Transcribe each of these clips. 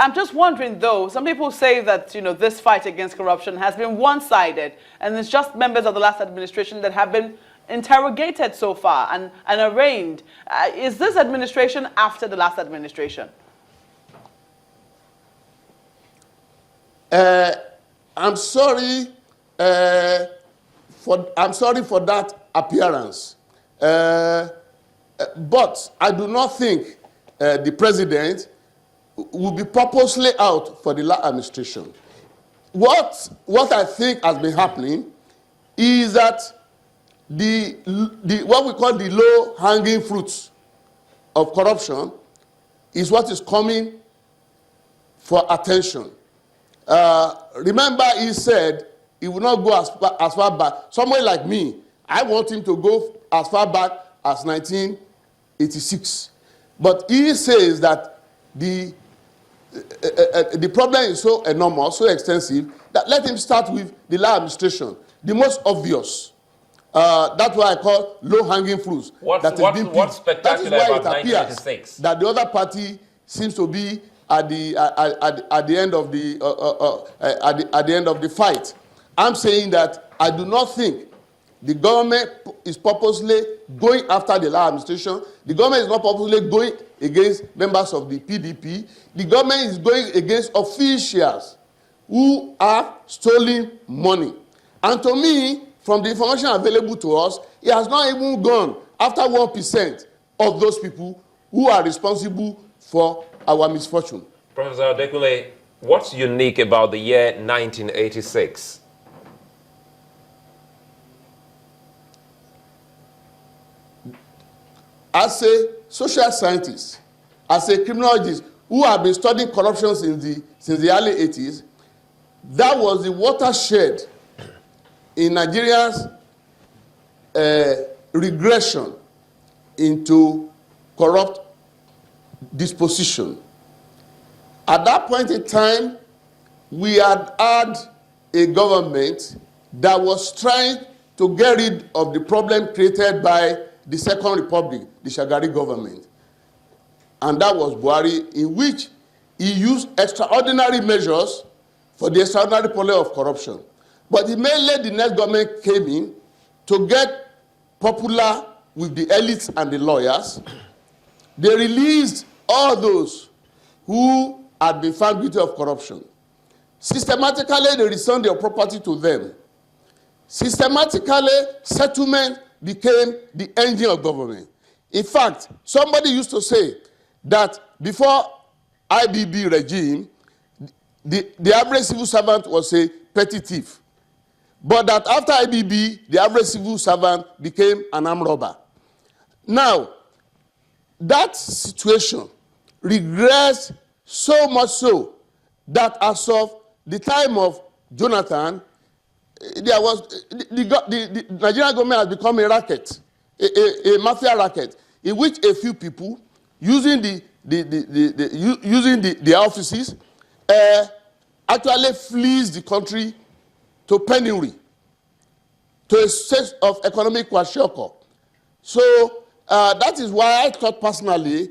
I'm just wondering, though, some people say that, this fight against corruption has been one-sided, and it's just members of the last administration that have been interrogated so far and arraigned. Is this administration after the last administration? I'm sorry for that appearance, but I do not think the president will be purposely out for the last administration. What I think has been happening is that the what we call the low-hanging fruits of corruption is what is coming for attention. Remember, he said he will not go as far back. Someone like me, I want him to go as far back as 1986. But he says that the problem is so enormous, so extensive, that let him start with the last administration, the most obvious. That's why I call low-hanging fruits. What's spectacular about 1986? That the other party seems to be at the end of the fight. I'm saying that I do not think the government is purposely going after the last administration. The government is not purposely going against members of the PDP. The government is going against officials who are stealing money. And to me, from the information available to us, it has not even gone after 1% of those people who are responsible for our misfortune. Professor Adekunle, what's unique about the year 1986? As a social scientist, as a criminologist who have been studying corruption since the early 80s, that was the watershed in Nigeria's regression into corrupt disposition. At that point in time, we had had a government that was trying to get rid of the problem created by the Second Republic, the Shagari government. And that was Buhari, in which he used extraordinary measures for the extraordinary problem of corruption. But immediately the next government came in to get popular with the elites and the lawyers. They released all those who had been found guilty of corruption. Systematically, they returned their property to them. Systematically, settlement became the engine of government. In fact, somebody used to say that before IBB regime, the average civil servant was a petty thief. But that after IBB, the average civil servant became an armed robber. Now, that situation regressed so much so that as of the time of Jonathan, there was the Nigerian government has become a racket, a mafia racket, in which a few people using the offices actually flees the country to penury, to a state of economic kwashiorkor. So that is why I thought personally,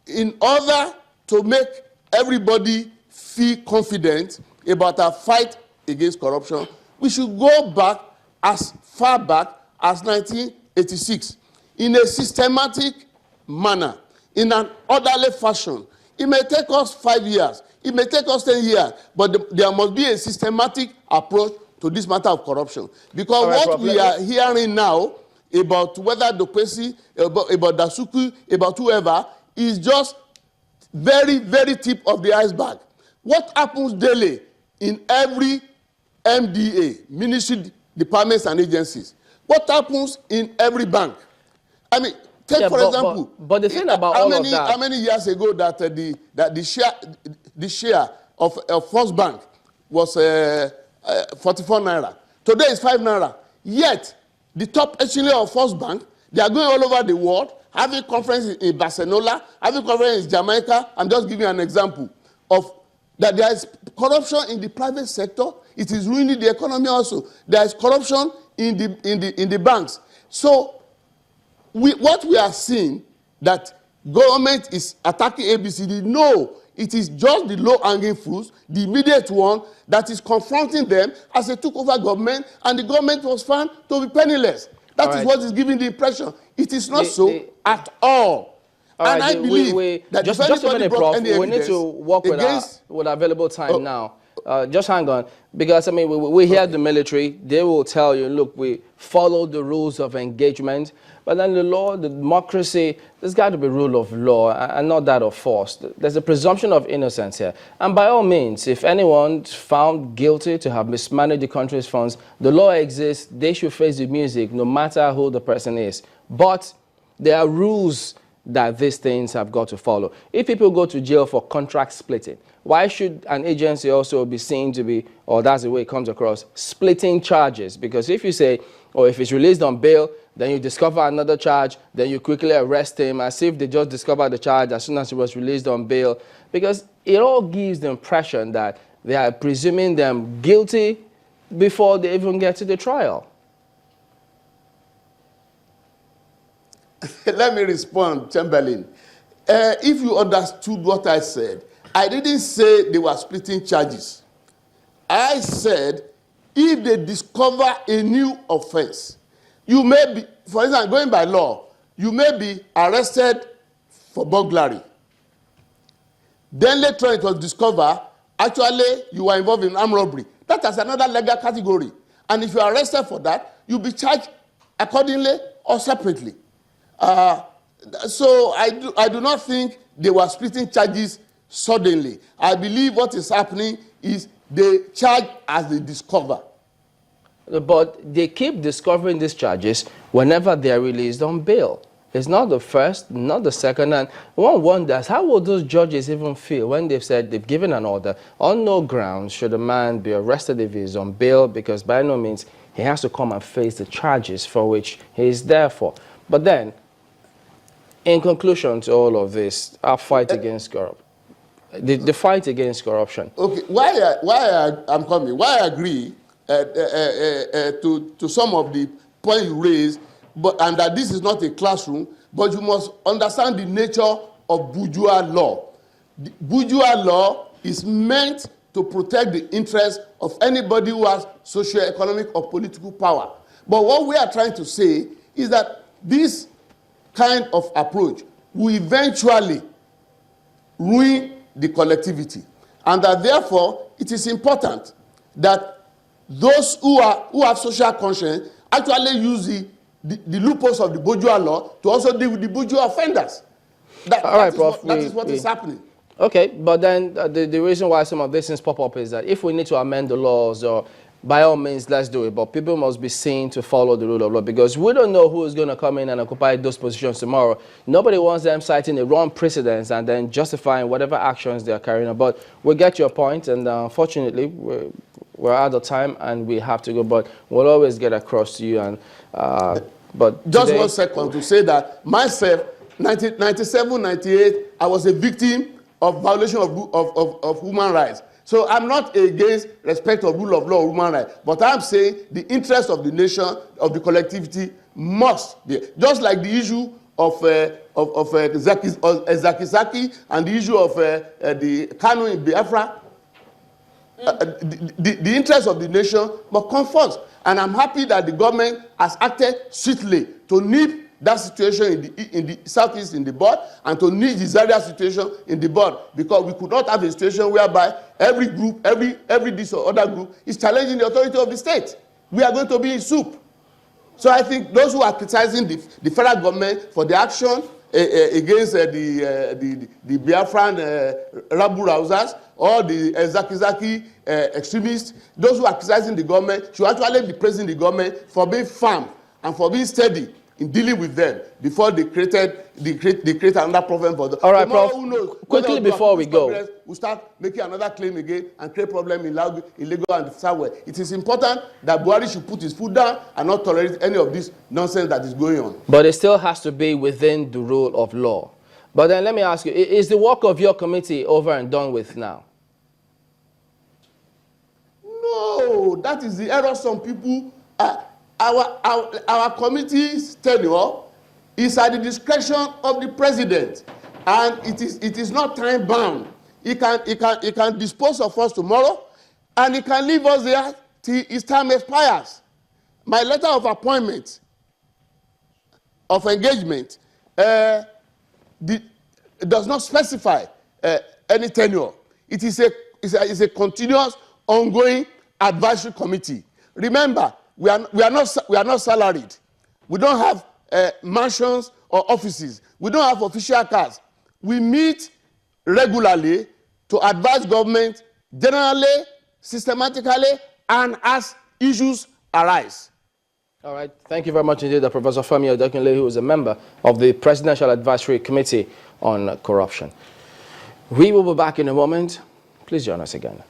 in order to make everybody feel confident about our fight against corruption, we should go back as far back as 1986 in a systematic manner, in an orderly fashion. It may take us 5 years, it may take us 10 years, but there must be a systematic approach to this matter of corruption. Because what we are hearing now about whether Dokpesi, about Dasuku, about whoever, is just very, very tip of the iceberg. What happens daily in every MDA, ministry, departments and agencies? What happens in every bank? I mean, take for example. But the thing about all of that, how many years ago that the share of First Bank was 44 naira. Today is 5 naira. Yet the top echelon of First Bank, they are going all over the world, having conferences in Barcelona, having conferences in Jamaica. I'm just giving you an example of that there is corruption in the private sector. It is ruining the economy also. There is corruption in the banks. So what we are seeing that government is attacking ABCD, no, It is just the low-hanging fruits, the immediate one, that is confronting them as they took over government, and the government was found to be penniless. That is what is giving the impression. It is not at all. And I believe that just if a minute, brought Prof. any We need to work with available time now. Just hang on, because I mean, we hear the military. They will tell you, look, we follow the rules of engagement, but then the law, the democracy, there's got to be rule of law and not that of force. There's a presumption of innocence here, and by all means, if anyone found guilty to have mismanaged the country's funds, the law exists. They should face the music, no matter who the person is. But there are rules that these things have got to follow. If people go to jail for contract splitting, why should an agency also be seen to be, or that's the way it comes across, splitting charges? Because if you say, or if it's released on bail, then you discover another charge, then you quickly arrest him as if they just discovered the charge as soon as he was released on bail. Because it all gives the impression that they are presuming them guilty before they even get to the trial. Let me respond, Chamberlain. If you understood what I said, I didn't say they were splitting charges. I said if they discover a new offense, you may be, for instance, going by law, you may be arrested for burglary. Then later on it was discovered, actually you were involved in armed robbery. That is another legal category. And if you are arrested for that, you'll be charged accordingly or separately. So I do not think they were splitting charges suddenly. I believe what is happening is they charge as they discover. But they keep discovering these charges whenever they are released on bail. It's not the first, not the second, and one wonders, how will those judges even feel when they've said they've given an order on no grounds should a man be arrested if he's on bail, because by no means he has to come and face the charges for which he is there for. But then, in conclusion to all of this, our fight against corruption, the fight against corruption. Okay, why I agree to some of the points you raised, and that this is not a classroom, but you must understand the nature of bourgeois law. The bourgeois law is meant to protect the interests of anybody who has socio-economic or political power. But what we are trying to say is that this kind of approach will eventually ruin the collectivity, and that therefore it is important that those who have social conscience actually use the loopholes of the bourgeois law to also deal with the bourgeois offenders. That is what is happening. Okay, but then the reason why some of these things pop up is that if we need to amend the laws, or by all means, let's do it. But people must be seen to follow the rule of law, because we don't know who is going to come in and occupy those positions tomorrow. Nobody wants them citing the wrong precedents and then justifying whatever actions they are carrying out. But we get your point, and unfortunately, we're out of time and we have to go. But we'll always get across to you. And but just today, 1 second to say that myself, 1997, 98, I was a victim of violation of human rights. So I'm not against respect of rule of law or human rights, but I'm saying the interest of the nation, of the collectivity, must be. Just like the issue of Zakizaki and the issue of the Kanu in Biafra, the interest of the nation must come first. And I'm happy that the government has acted swiftly to nip that situation in the southeast in the board, and to nip the Zaria situation in the board, because we could not have a situation whereby every group, every this or other group is challenging the authority of the state. We are going to be in soup. So I think those who are criticizing the federal government for the action against the Biafran Rabu Rousers or the Zakizaki extremists, those who are criticizing the government should actually be praising the government for being firm and for being steady in dealing with them before they created another problem for them. All right, tomorrow, Prof. who knows? Quickly before we go, we'll start making another claim again and create problem in Lagos and somewhere. It is important that Buhari should put his foot down and not tolerate any of this nonsense that is going on. But it still has to be within the rule of law. But then let me ask you, is the work of your committee over and done with now? No, that is the error some people. Our committee's tenure is at the discretion of the president, and it is not time bound. He can dispose of us tomorrow, and he can leave us there till his time expires. My letter of appointment, of engagement, does not specify any tenure. It is a continuous, ongoing advisory committee. Remember, we are not salaried. We don't have mansions or offices. We don't have official cars. We meet regularly to advise government generally, systematically, and as issues arise. All right. Thank you very much indeed, Professor Femi Odekunle, who is a member of the Presidential Advisory Committee on Corruption. We will be back in a moment. Please join us again.